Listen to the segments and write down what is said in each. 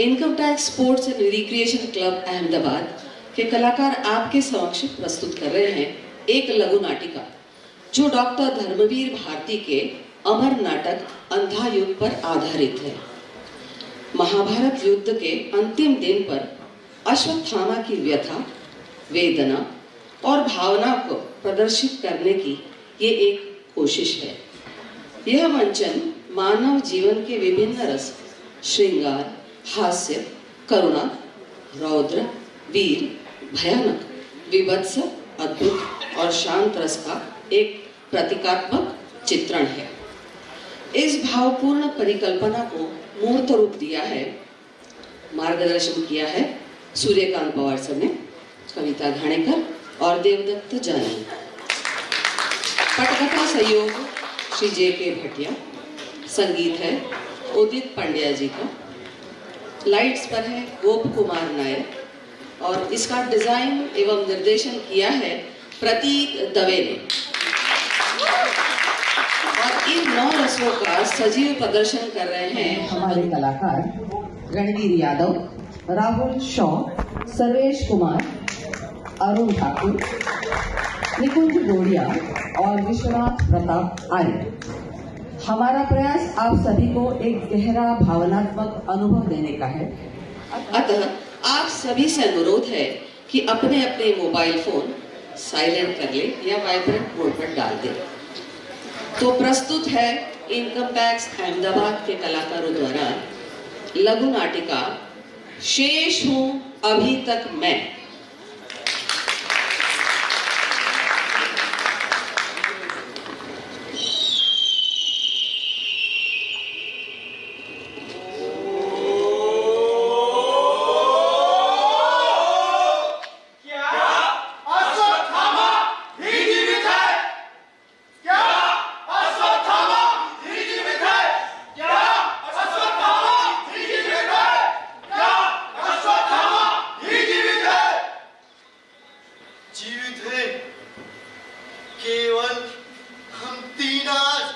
Income tax sports and recreation club Ahmedabad के कलाकार आपके समक्ष प्रस्तुत कर रहे हैं एक लघु नाटिका जो डॉक्टर धर्मवीर भारती के अमर नाटक अंधा युद्ध पर आधारित है। महाभारत युद्ध के अंतिम दिन पर अश्वत्थामा की व्यथा, वेदना और भावना को प्रदर्शित करने की ये एक कोशिश है। यह मंचन मानव जीवन के विभिन्न रस, श्रृंगार, हास्य, करुणा, रौद्र, वीर, भयानक, विभत्स, अद्भुत और शांत रस का एक प्रतीकात्मक चित्रण है। इस भावपूर्ण परिकल्पना को मूर्त रूप दिया है, मार्गदर्शन किया है सूर्यकांत पवार सर ने, कविता घाणेकर और देवदत्त जानी। पटकथा सहयोग श्री जे.के. भटिया। संगीत है उदित पांड्या जी का। लाइट्स पर है गोप कुमार नायर और इसका डिजाइन एवं निर्देशन किया है प्रतीक दवे ने। और इन 9 रसों का सजीव प्रदर्शन कर रहे हैं हमारे कलाकार रणवीर यादव, राहुल शॉ, सर्वेश कुमार, अरुण ठाकुर, निकुंज गोड़िया और विश्वनाथ प्रताप आर्य। हमारा प्रयास आप सभी को एक गहरा भावनात्मक अनुभव देने का है। अतः आप सभी से अनुरोध है कि अपने अपने मोबाइल फोन साइलेंट कर ले या वाइब्रेंट मोड पर डाल दे। तो प्रस्तुत है इनकम टैक्स अहमदाबाद के कलाकारों द्वारा लघु नाटिका शेष हूं अभी तक मैं। केवल हम तीन आज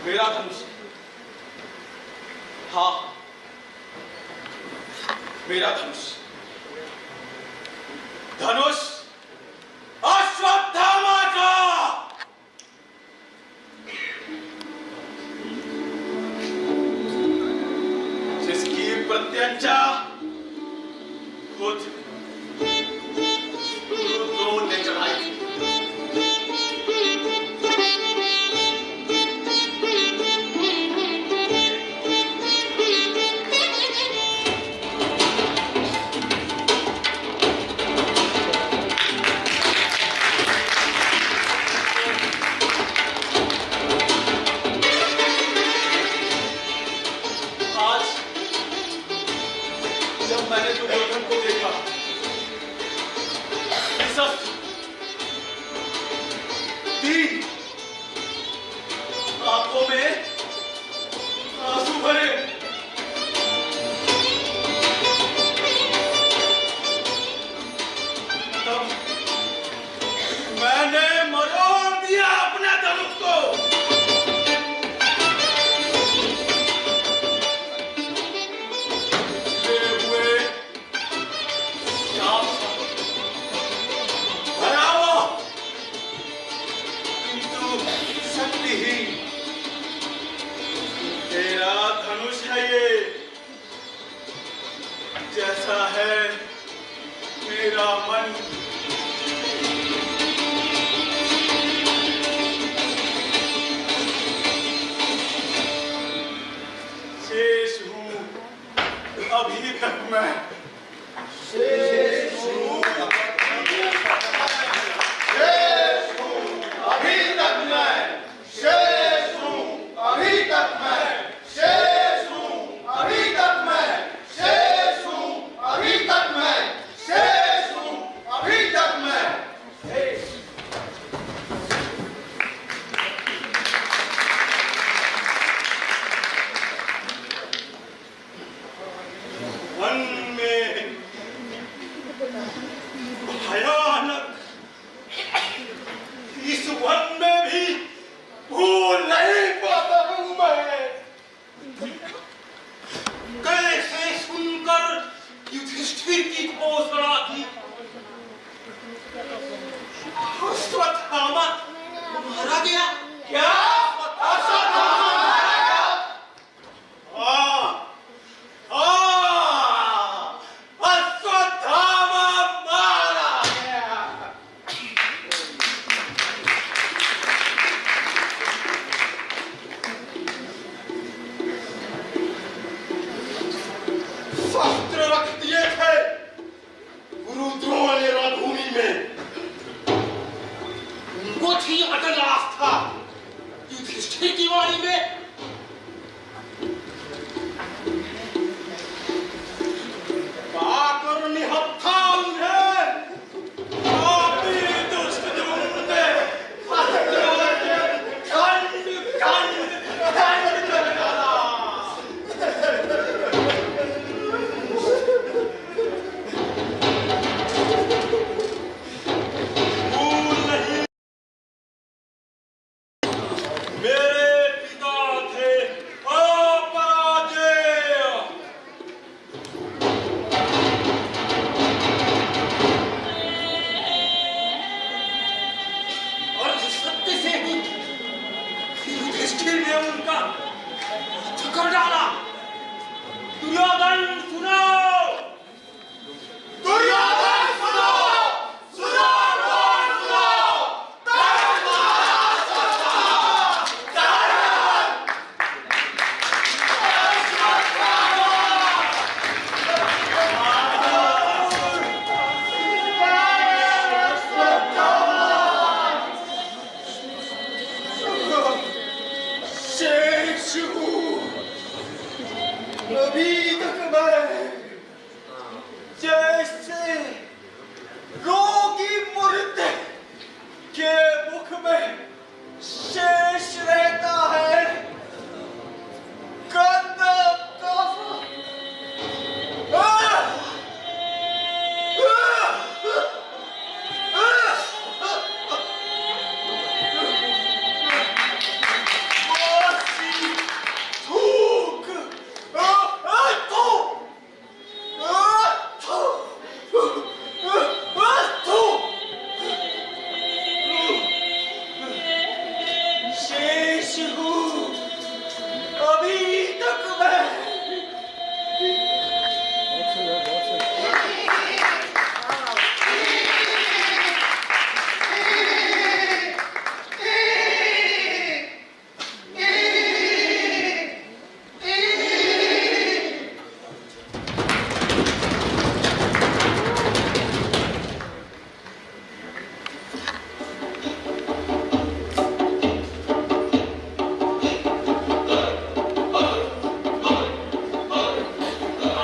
मेरा धनुष। हाँ, मेरा धनुष। धनुष अश्वत्थामा का। जिसकी प्रत्यंचा खुद गुरु ने चढ़ाई थी। मेरा मन शेष हूँ अभी तक मैं शेष हूँ अभी तक मैं शेष हूँ अभी तक मैं शेष हूँ अभी तक मैं शेष हूँ अभी तक मैं शेष हूँ अभी तक मैं वन में भयानक इस वन में भी भूल नहीं पाता हूँ मैं कैसे सुनकर युधिष्ठिर की घोषणा थी अश्वत्थामा मारा गया क्या अश्वत्थामा मारा गया अश्वत्थामा मारा गया शस्त्र रख दिए थे गुरु द्रोण ने रणभूमि में उनको थी अटल आस्था युधिष्ठिर की वाणी में पाकर निहत्था उन्हें पापी दुष्ट जुम्ने खंड कर डाला भूल नहीं मेरे पिता थे अपराजेय और जिस सत्य से ही युधिष्ठिर ने उनका वध कर डाला दुर्योधन सुनो दुर्योधन सुनो सुनो शेष हूँ अभी तक मैं जैसे रोगी मुर्दे के मुख में शेष रहता है गंदा कफ थूक शेष हूँ अभी तक मैं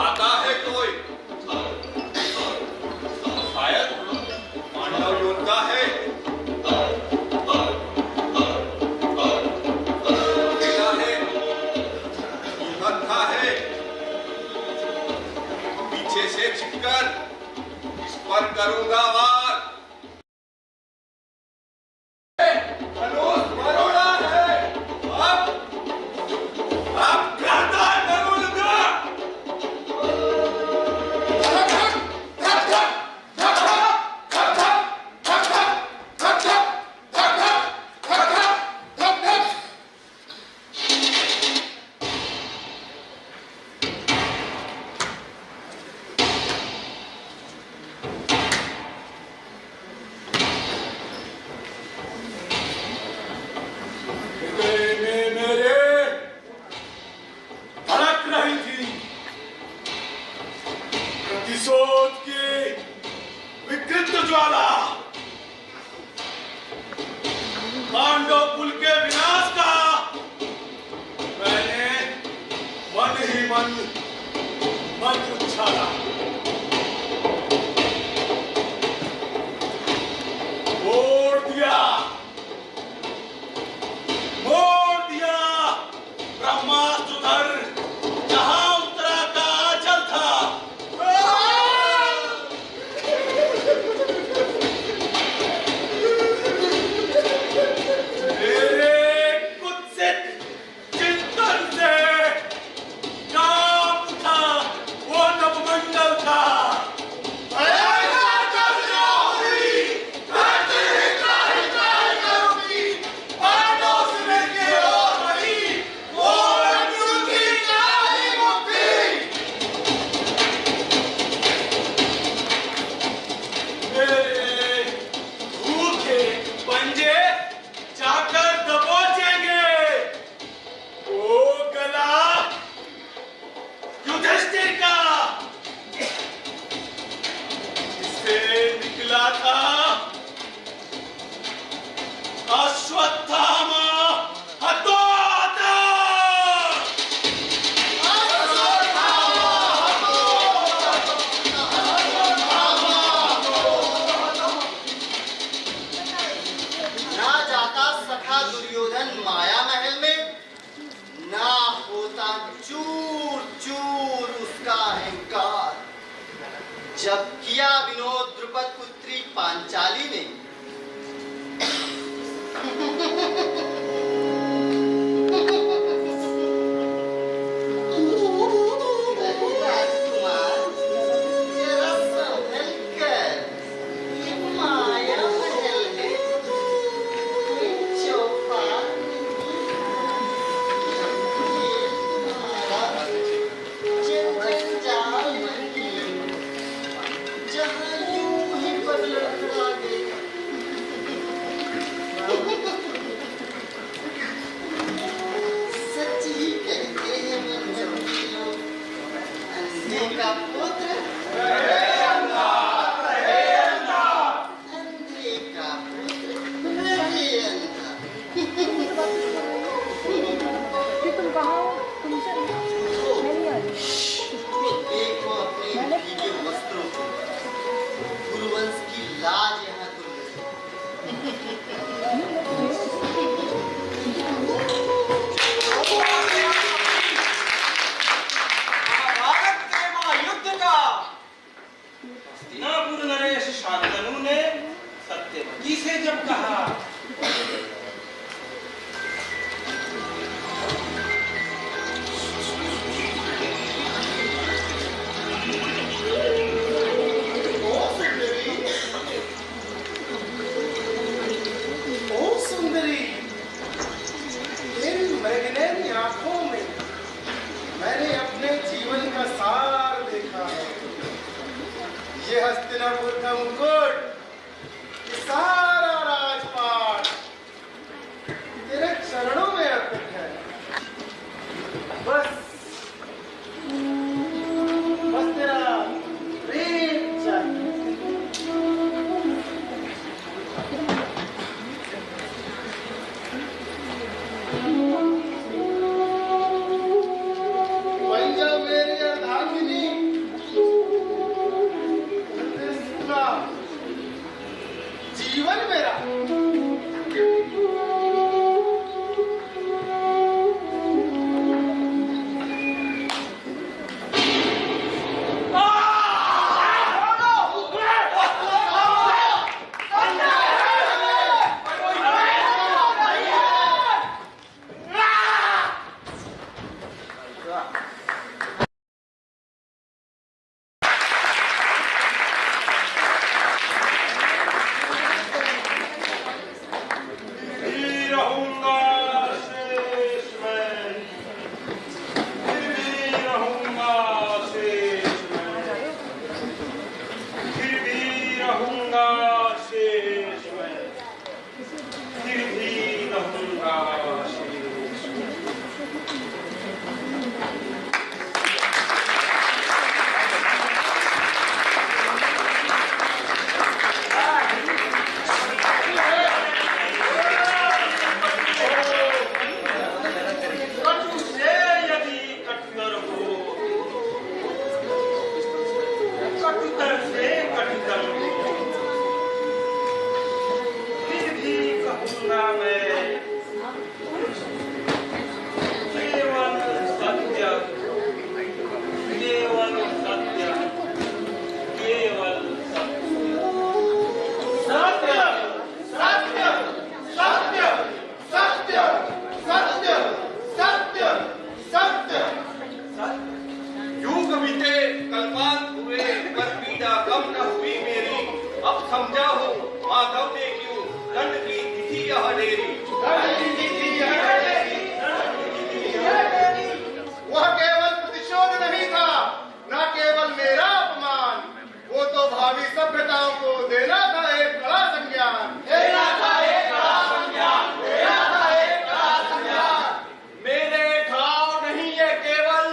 आता है कोई शायद पांडव योद्धा है देखा है योद्धा है पीछे से छिपकर इस पर करूंगा वार धनुष बरोड़ा है अब गर्दन करूंगा डाला। पांडव कुल के विनाश का मैंने मन ही मन उछाला। मोड़ दिया ब्रह्मास्त्र जहां उत्तरा का आंचल था। मेरे कुत्सित चिंतन से कांप उठा वो नवमंडल था। अश्वत्थामा हतोता। ना जाता सखा दुर्योधन माया महल में, ना होता चूर चूर उसका अहंकार। जब किया विनोद द्रुपद पुत्री पांचाली ने, शांतनु ने सत्यवती से जब कहा, ओ सुंदरी, तेरी मृगनयनी आंखों में मैंने अपने जीवन का सार देखा है। ये हस्तिनापुर का मुकुट, ये सारा राजपाट तेरे चरणों में अर्पित है। बस तेरा प्रेम चाहिए। बन जा मेरी अर्धांगिनी, जीवन मेरा। में केवल सत्य, केवल सत्य, केवल सत्य सत्य सत्य सत्य सत्य सत्य सत्य युग बीते कल्पांत हुए पर पीड़ा कम न हुई मेरी। अब समझा हूँ माधव ने क्यों दंड की तिथि यह डेरी। वह केवल प्रतिशोध नहीं था, न केवल मेरा अपमान, वो तो भावी सभ्यताओं को देना था एक बड़ा संज्ञान। देना था एक बड़ा संज्ञान, देना था एक बड़ा संज्ञान। मेरे घाव नहीं है केवल,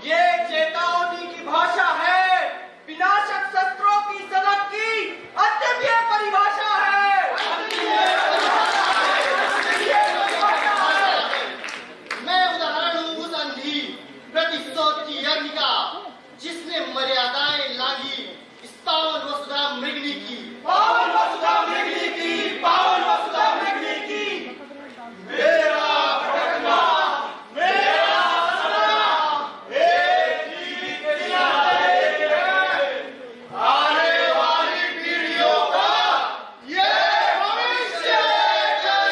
ये चेतावनी की भाषा है। विनाशक शस्त्रों की सनक की अद्वितीय परिभाषा है। मैं उदाहरण हूँ उस अंधी प्रतिशोध की अग्नि का, जिसने मर्यादाएं लांघी इस पावन वसुधा मृगनी की। पावन वसुधा मृगनी की, पावन वसुधा मृगनी की। मेरा भटकना, मेरा सपना एक जीवित किनारे है। आने वाली पीढ़ियों का ये भविष्य है।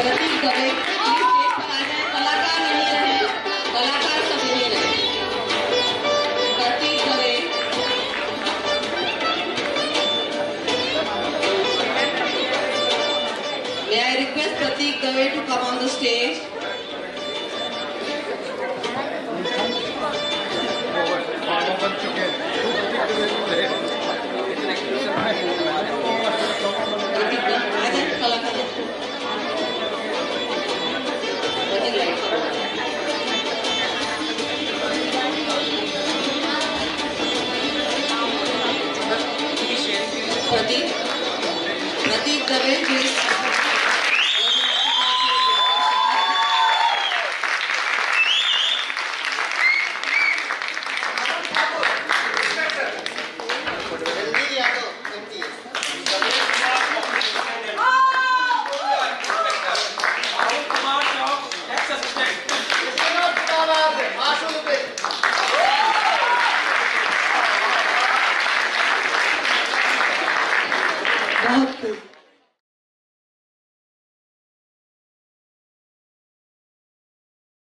प्रतीक दवे प्लीज स्टेज पर आ जाए। कलाकार नहीं रहे, कलाकार सब नहीं रहे। प्रतीक Dave, may I request Pratik Dave to come on the stage? प्रतीक दा, आ जाए कलाकार। प्रतीक लाइट पर। प्रतीक दवे प्लीज